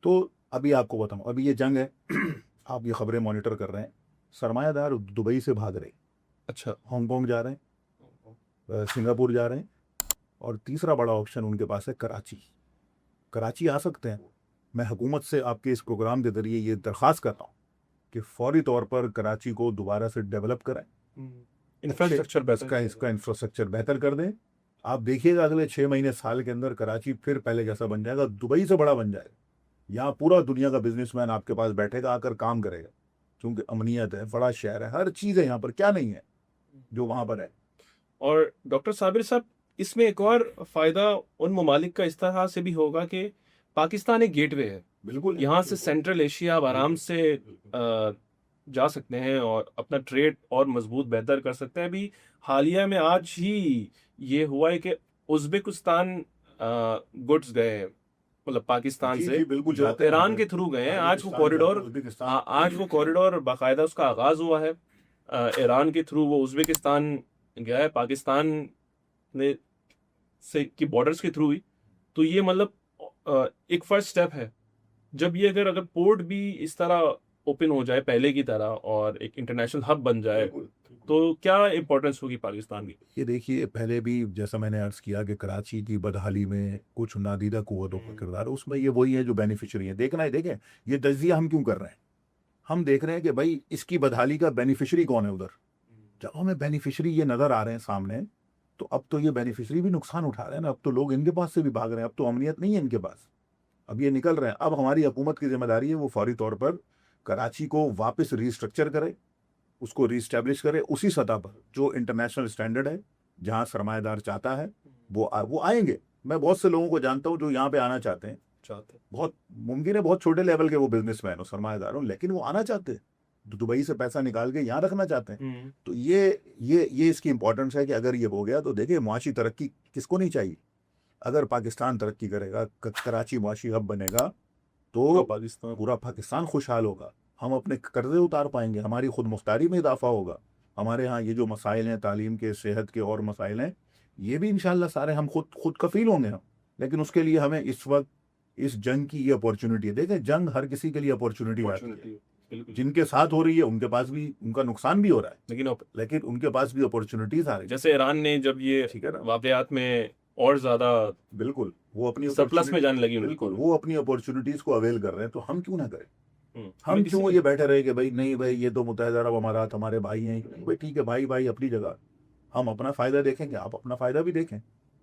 तो अभी आपको बताऊं, अभी ये जंग है, आप ये खबरें मॉनिटर कर रहे हैं, सरमायादार दुबई से भाग रहे, अच्छा, हांगकांग जा रहे हैं, सिंगापुर जा रहे हैं, और तीसरा बड़ा ऑप्शन उनके पास है कराची। कराची आ सकते हैं। मैं हुकूमत से आपके इस प्रोग्राम के जरिए ये दरख्वास्त करता हूँ कि फौरी तौर पर कराची को दोबारा से डेवलप कराएं, इंफ्रास्ट्रक्चर इसका इसका इंफ्रास्ट्रक्चर बेहतर कर दें। आप देखिएगा अगले 6 महीने साल के अंदर कराची फिर पहले जैसा बन जाएगा, दुबई से बड़ा बन जाएगा। यहाँ पूरा दुनिया का बिजनेसमैन आपके पास बैठेगा, आकर काम करेगा, क्योंकि अमनियत है, बड़ा शहर है, हर चीज़ है यहाँ पर। क्या नहीं है जो वहाँ पर है? और डॉक्टर साबिर साहब, इसमें एक और फायदा उन ममालिक का इस तरह से भी होगा कि पाकिस्तान एक गेटवे है। बिल्कुल। यहाँ से सेंट्रल एशिया आप आराम से जा सकते हैं और अपना ट्रेड और मजबूत बेहतर कर सकते हैं। अभी हालिया में आज ही ये हुआ है कि उज़्बेकिस्तान गुड्स गए हैं, मतलब पाकिस्तान जी से, जी बिल्कुल, जो जाते हैं ईरान के थ्रू गए हैं। आज वो कॉरिडोर, आज वो कॉरिडोर बाकायदा उसका आगाज हुआ है। ईरान के थ्रू वो उज़्बेकिस्तान गया है, पाकिस्तान ने से की बॉर्डर्स के थ्रू ही। तो ये मतलब एक फर्स्ट स्टेप है। जब ये अगर अगर पोर्ट भी इस तरह ओपन हो जाए पहले की तरह और एक इंटरनेशनल हब बन जाए, तो क्या इम्पोर्टेंस होगी पाकिस्तान की? ये देखिए, पहले भी जैसा मैंने अर्ज किया कि कराची की बदहाली में कुछ नादीदा कुव्वतों का किरदार है, उसमें ये वही है जो बेनिफिशियरी है। देखना है, देखें ये तज्जिया हम क्यों कर रहे हैं। हम देख रहे हैं कि भाई इसकी बदहाली का बेनिफिशियरी कौन है उधर। जब हमें बेनिफिशियरी ये नज़र आ रहे हैं सामने, तो अब तो ये बेनिफिशियरी भी नुकसान उठा रहे हैं ना। अब तो लोग इनके पास से भी भाग रहे हैं, अब तो अमनियत नहीं है इनके पास। अब ये निकल रहे हैं। अब हमारी हुकूमत की जिम्मेदारी है वो फौरी तौर पर कराची को वापस रिस्ट्रक्चर करे, उसको रीस्टैब्लिश करे उसी सतह पर जो इंटरनेशनल स्टैंडर्ड है, जहां सरमाएदार चाहता है वो आएंगे। मैं बहुत से लोगों को जानता हूं जो यहाँ पे आना चाहते हैं, बहुत मुमकिन है बहुत छोटे लेवल के वो बिजनेसमैन हो, सरमाएदार हो, लेकिन वो आना चाहते हैं, तो दुबई से पैसा निकाल के यहाँ रखना चाहते हैं। तो ये इसकी इंपॉर्टेंस है कि अगर ये हो गया तो देखिए, मुआशी तरक्की किसको नहीं चाहिए। अगर पाकिस्तान तरक्की करेगा, कराची मुआशी हब बनेगा, तो पूरा पाकिस्तान खुशहाल होगा। हम अपने कर्जे उतार पाएंगे, हमारी खुद मुख्तारी में इजाफा होगा। हमारे यहाँ ये जो मसाइल हैं, तालीम के, सेहत के और मसाइल हैं, ये भी इंशाल्लाह सारे हम खुद कफील होंगे हम। लेकिन उसके लिए हमें इस वक्त इस जंग की ये अपॉर्चुनिटी है। देखें, जंग हर किसी के लिए अपॉर्चुनिटी आती है। जिनके साथ हो रही है उनके पास भी उनका नुकसान भी हो रहा है, लेकिन उनके पास भी अपॉर्चुनिटीज आ रही है। जैसे ईरान ने जब ये ठीक है ना, वाकयात में और ज्यादा बिल्कुल वो अपनी सरप्लस में जाने लगी, बिल्कुल वो अपनी अपॉर्चुनिटीज को अवेल कर रहे हैं, तो हम क्यों ना करें। हम हमें क्यों ये बैठे रहे कि भाई नहीं भाई ये तो मुत्तहिदा अरब अमारात हमारे भाई हैं। भाई ठीक है, भाई भाई अपनी जगह, हम अपना फायदा देखेंगे, आप अपना फायदा भी देखें।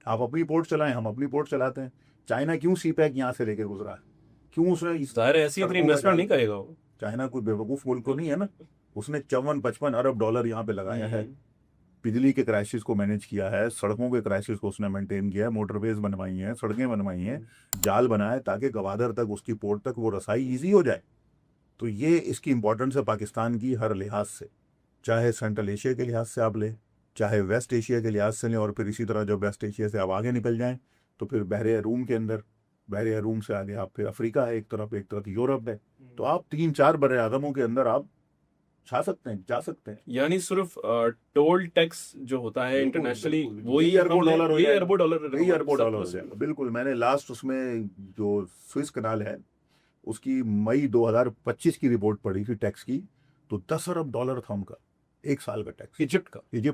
आप अपनी पोर्ट चलाएं, हम अपनी पोर्ट चलाते हैं। चाइना क्यों सी पैक यहाँ से लेके गुजरा है, क्यों उसने जाहिर है ऐसी इतनी इन्वेस्टमेंट नहीं करेगा वो। चाइना कोई बेवकूफ मुल्क तो नहीं है ना। उसने 54-55 अरब डॉलर यहाँ पे लगाया है, बिजली के क्राइसिस को मैनेज किया है, सड़कों के क्राइसिस को उसने मेंटेन किया है, मोटरवेज बनवाई हैं, सड़कें बनवाई हैं, जाल बनाए ताकि गवादर तक, उसकी पोर्ट तक वो रसाई ईजी हो जाए। तो ये इसकी इंपॉर्टेंस है पाकिस्तान की हर लिहाज से, चाहे सेंट्रल एशिया के लिहाज से आप लें, चाहे वेस्ट एशिया के लिहाज से लें, और फिर इसी तरह जब वेस्ट एशिया से आप आगे निकल जाएं तो फिर बहरे रूम के अंदर, बहरे रूम से आगे आप फिर अफ्रीका है एक तरफ यूरोप है। तो आप 3-4 बड़े आदमों के अंदर आप जा सकते हैं। यानी सिर्फ टोल टैक्स जो होता है इंटरनेशनली वही अरबों डॉलर, यही अरबों डॉलर से बिल्कुल। मैंने लास्ट उसमें जो स्विस कनाल है उसकी मई 2025 की रिपोर्ट पढ़ी थी टैक्स की, तो 10 अरब डॉलर था उनका एक साल का टैक्स। इजिप्ट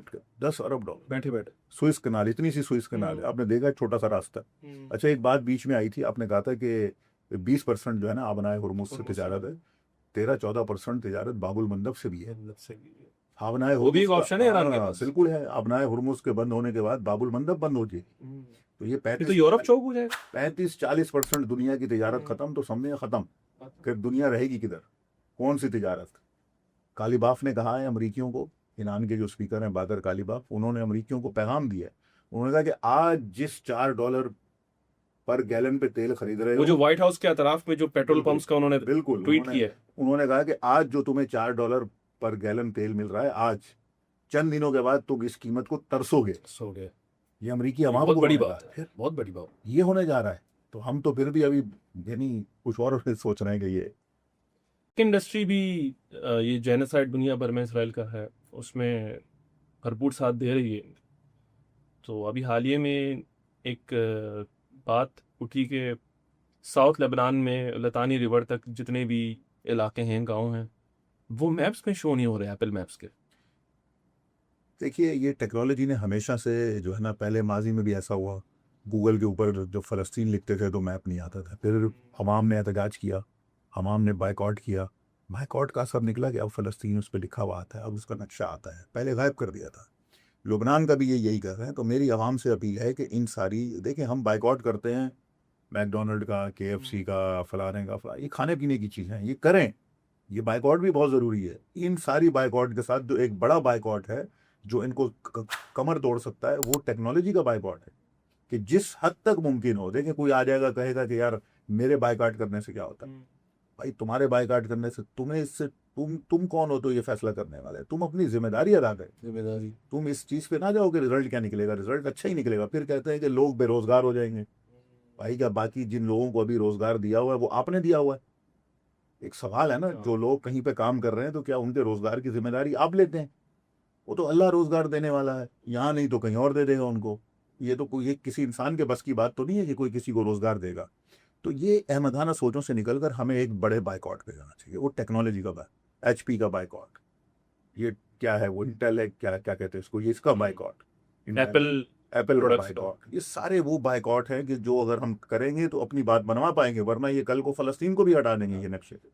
का 10 अरब डॉलर बैठे बैठे। स्विस कनाल, इतनी सी स्विस कनाल है, आपने देखा छोटा सा रास्ता। अच्छा, एक बात बीच में आई थी, आपने कहा था कि 20% जो है ना आबनाए हुर्मुज से तिजारत है, 13-14% तिजारत बाबुल मंदब से भी है। आबनाए वो भी एक ऑप्शन है ईरान के पास। बिल्कुल है। आबनाए हुर्मुज के बंद होने के बाद बाबुल मंदब बंद हो जाएगी, तो ये 35 तो यूरोप चौक हो जाएगा। 35-40% दुनिया की तिजारत खत्म, तो समझे खत्म। फिर दुनिया रहेगी किधर, कौन सी तिजारत। कालीबाफ ने कहा है अमरीकियों को, ईरान के जो स्पीकर हैं बाकर कालीबाफ, उन्होंने अमरीकियों को पैगाम दिया है। उन्होंने कहा कि आज जिस $4 पर गैलन पे तेल खरीद रहे हो, वो जो व्हाइट हाउस के अतराफ में जो पेट्रोल पंप्स का उन्होंने बिल्कुल ट्वीट किया, उन्होंने कहा कि आज जो तुम्हें $4 पर गैलन तेल मिल रहा है, आज चंद दिनों के बाद तुम इस कीमत को तरसोगे। ये अमरीकी अवाम बहुत को बड़ी बात है, फिर बहुत बड़ी बात ये होने जा रहा है। तो हम तो फिर भी अभी यानी कुछ और सोच रहे हैं कि ये इंडस्ट्री भी ये जेनोसाइड दुनिया भर में इसराइल का है, उसमें भरपूर साथ दे रही है। तो अभी हालिया में एक बात उठी कि साउथ लेबनान में लतानी रिवर तक जितने भी इलाके हैं, गांव हैं, वो मैप्स में शो नहीं हो रहे, एप्पल मैप्स के। देखिए, ये टेक्नोलॉजी ने हमेशा से जो है ना, पहले माजी में भी ऐसा हुआ, गूगल के ऊपर जब फ़लस्तीन लिखते थे तो मैप नहीं आता था, फिर हमाम ने एहतजाज किया, हमाम ने बाइकआउट किया, बाइकआउट का असर निकला कि अब फ़लस्तीन उस पर लिखा हुआ आता है, अब उसका नक्शा आता है, पहले गायब कर दिया था। लुबनान का भी यही कर रहे हैं। तो मेरी आवाम से अपील है कि इन सारी, देखें हम बाइकआउट करते हैं मैकडोनल्ड का, KFC का, फलाने का, ये खाने पीने की चीज़ें हैं, ये करें, ये बाइकआउट भी बहुत ज़रूरी है। इन सारी बाइकआउट के साथ जो एक बड़ा बाइकआउट है जो इनको कमर तोड़ सकता है, वो टेक्नोलॉजी का बाइकआउट है, कि जिस हद तक मुमकिन हो। देखें, कोई आ जाएगा कहेगा कि यार मेरे बाइकआउट करने से क्या होता है। भाई तुम्हारे बाइकआउट करने से तुम्हें इससे तुम कौन हो तो ये फैसला करने वाले, तुम अपनी जिम्मेदारी अदा करें। तुम इस चीज़ पे ना जाओ कि रिजल्ट क्या निकलेगा, रिजल्ट अच्छा ही निकलेगा, फिर कहते हैं कि लोग बेरोजगार हो जाएंगे। भाई क्या बाकी जिन लोगों को अभी रोजगार दिया हुआ है वो आपने दिया हुआ है। एक सवाल है ना, जो लोग कहीं पे काम कर रहे हैं तो क्या उनके रोजगार की जिम्मेदारी आप लेते हैं? वो तो अल्लाह रोजगार देने वाला है, यहाँ नहीं तो कहीं और दे देगा उनको। ये तो कोई किसी इंसान के बस की बात तो नहीं है कि कोई किसी को रोजगार देगा। तो ये अहमदाना सोचों से निकलकर हमें एक बड़े बाइकआउट पे जाना चाहिए। वो टेक्नोलॉजी का HP का बाइकआउट, ये क्या है, वो इंटेल है, क्या क्या कहते हैं इसको, ये इसका बाइकआउट, एप्पल एप्पल का प्रोडक्ट्स का। बाइकआउट, ये सारे वो बाइकआउट हैं कि जो अगर हम करेंगे तो अपनी बात बनवा पाएंगे, वरना ये कल को फलस्तीन को भी हटा देंगे ये नक्शे से।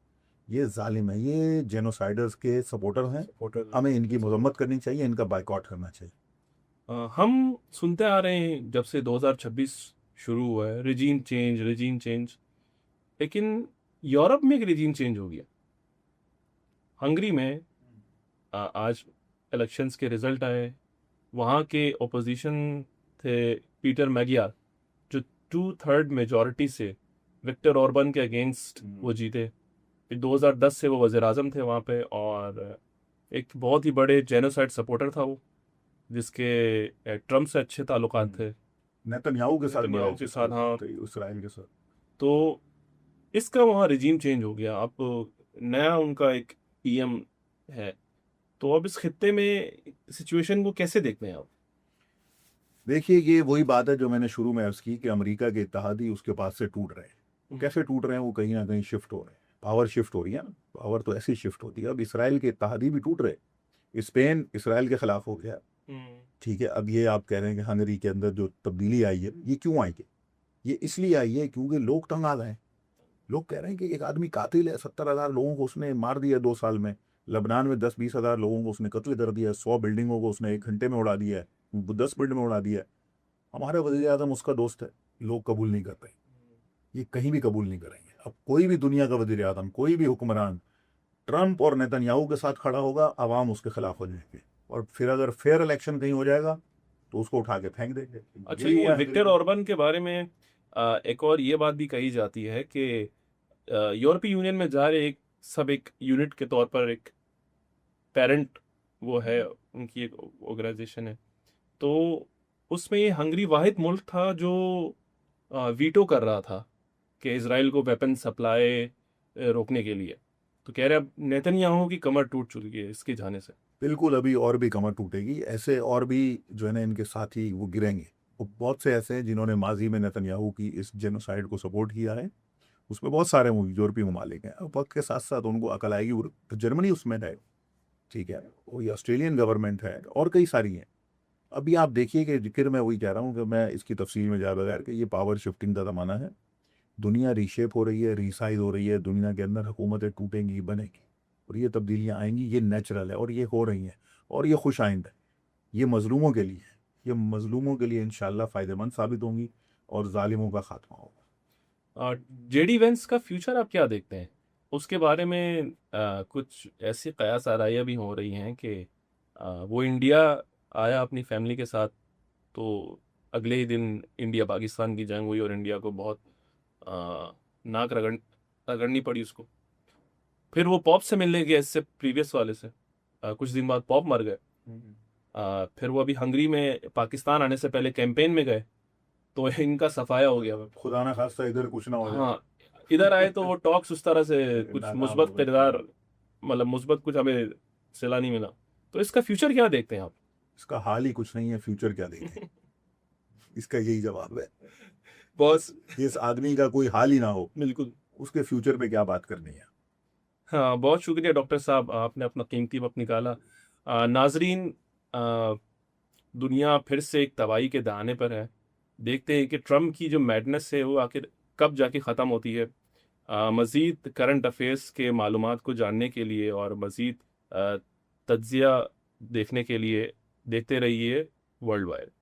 ये जालिम है, ये जेनोसाइडर्स के सपोर्टर हैं, हमें इनकी मजम्मत करनी चाहिए, इनका बाइकआउट करना चाहिए। हम सुनते आ रहे हैं जब से 2026 शुरू हुआ है, रिजीम चेंज, लेकिन यूरोप में एक रिजीम चेंज हो गया। हंगरी में आज इलेक्शंस के रिजल्ट आए, वहाँ के ओपोजिशन थे पीटर मैगियार, जो 2/3 मेजॉरिटी से विक्टर ऑर्बन के अगेंस्ट वो जीते। फिर 2010 से वो वज़ीर आज़म थे वहाँ पे, और एक बहुत ही बड़े जेनोसाइड सपोर्टर था वो, जिसके ट्रम्प से अच्छे ताल्लुकात थे, नेतन्याहू के साथ, नेतन्याहू के साथ, हाँ। इसराइल के साथ। तो इसका वहाँ रिजीम चेंज हो गया, अब नया उनका एक पीएम है। तो अब इस खित्ते में सिचुएशन को कैसे देखते हैं आप? देखिए, ये वही बात है जो मैंने शुरू में अर्ज की कि अमेरिका के इत्तेहादी उसके पास से टूट रहे हैं। वो कैसे टूट रहे हैं? वो कहीं ना कहीं शिफ्ट हो रहे हैं, पावर शिफ्ट हो रही है ना, पावर तो ऐसी शिफ्ट होती है। अब इसराइल के इत्तेहादी भी टूट रहे, स्पेन इसराइल के खिलाफ हो गया, ठीक है। अब ये आप कह रहे हैं कि हंगरी के अंदर जो तब्दीली आई है, ये क्यों आई है? ये इसलिए आई है क्योंकि लोग तंग आ गए हैं। लोग कह रहे हैं कि एक आदमी कातिल है, 70,000 लोगों को उसने मार दिया 2 साल में। लबनान में 10-20 हज़ार लोगों को उसने कत्ल कर दिया, 100 बिल्डिंगों को उसने 1 घंटे में उड़ा दिया है, 10 मिनट में उड़ा दिया है। हमारे वज़ीर आज़म उसका दोस्त है, लोग कबूल नहीं कर रहे, ये कहीं भी कबूल नहीं करेंगे। अब कोई भी दुनिया का वज़ीर आज़म, कोई भी हुक्मरान ट्रंप और नेतन्याहू के साथ खड़ा होगा, आवाम उसके खिलाफ हो जाएंगे, और फिर अगर फेयर इलेक्शन कहीं हो जाएगा तो उसको उठा के फेंक देंगे। अच्छा, ये विक्टर ऑर्बन के बारे में एक और ये बात भी कही जाती है कि यूरोपीय यूनियन में जा रहे एक यूनिट के तौर पर एक पेरेंट वो है, उनकी एक ऑर्गेनाइजेशन है, तो उसमें ये हंगरी वाहिद मुल्क था जो वीटो कर रहा था कि इजराइल को वेपन सप्लाई रोकने के लिए। तो कह रहे अब नेतन्याहू की कमर टूट चुकी है इसके जाने से। बिल्कुल, अभी और भी कमर टूटेगी, ऐसे और भी जो है ना इनके साथी वो गिरेंगे। वो बहुत से ऐसे हैं जिन्होंने माजी में नेतन्याहू की इस जेनोसाइड को सपोर्ट किया है, उसमें बहुत सारे यूरोपीय ममालिक हैं। अब वक्त के साथ साथ उनको अकल आएगी, तो जर्मनी उसमें है, ठीक है, वही ऑस्ट्रेलियन गवर्नमेंट है, और कई सारी हैं। अभी आप देखिए कि जिक्र मैं वही कह रहा हूँ कि मैं इसकी तफसील में जा बगैर कि ये पावर शिफ्टिंग का ज़माना है। दुनिया रीशेप हो रही है, रीसाइज हो रही है, दुनिया के अंदर हुकूमतें टूटेंगी, बनेगी, और ये तब्दीलियाँ आएंगी, ये नेचुरल है, और ये हो रही हैं, और ये खुश आइंद है। ये मजलूमों के लिए है, ये मजलूमों के लिए इंशाल्लाह फ़ायदेमंद साबित होंगी, और जालिमों का खात्मा होगा। जेडी वेंस का फ्यूचर आप क्या देखते हैं? उसके बारे में कुछ ऐसी कयास आराइयाँ भी हो रही हैं कि वो इंडिया आया अपनी फैमिली के साथ, तो अगले ही दिन इंडिया पाकिस्तान की जंग हुई और इंडिया को बहुत नाक रगड़नी पड़ी उसको। फिर वो पॉप से मिलने गया, इससे प्रीवियस वाले से कुछ दिन बाद पॉप मर गए। फिर वो अभी हंगरी में पाकिस्तान आने से पहले कैंपेन में गए, तो इनका सफाया हो गया। खुदा ना खास्ता इधर कुछ ना हो जाए। हाँ, इधर आए तो वो टॉक्स उस तरह से कुछ नाकाम मुस्बत हो गए। किरदार, मतलब मुस्बत कुछ हमें सिला नहीं मिला। तो इसका फ्यूचर क्या देखते हैं आप? इसका हाल ही कुछ नहीं है, फ्यूचर क्या देखें? इसका यही जवाब है, बॉस। इस आदमी का कोई हाल ही ना हो, बिल्कुल। उसके फ्यूचर पे क्या बात करनी है। हाँ, बहुत शुक्रिया डॉक्टर साहब, आपने अपना कीमती वक्त निकाला। नाजरीन, दुनिया फिर से एक तबाही के दाने पर है। देखते हैं कि ट्रम्प की जो मैडनेस है वो आखिर कब जाके ख़त्म होती है। मज़ीद करंट अफेयर्स के मालूमात को जानने के लिए और मज़ीद तज्ज़िया देखने के लिए देखते रहिए वर्ल्ड वाइड।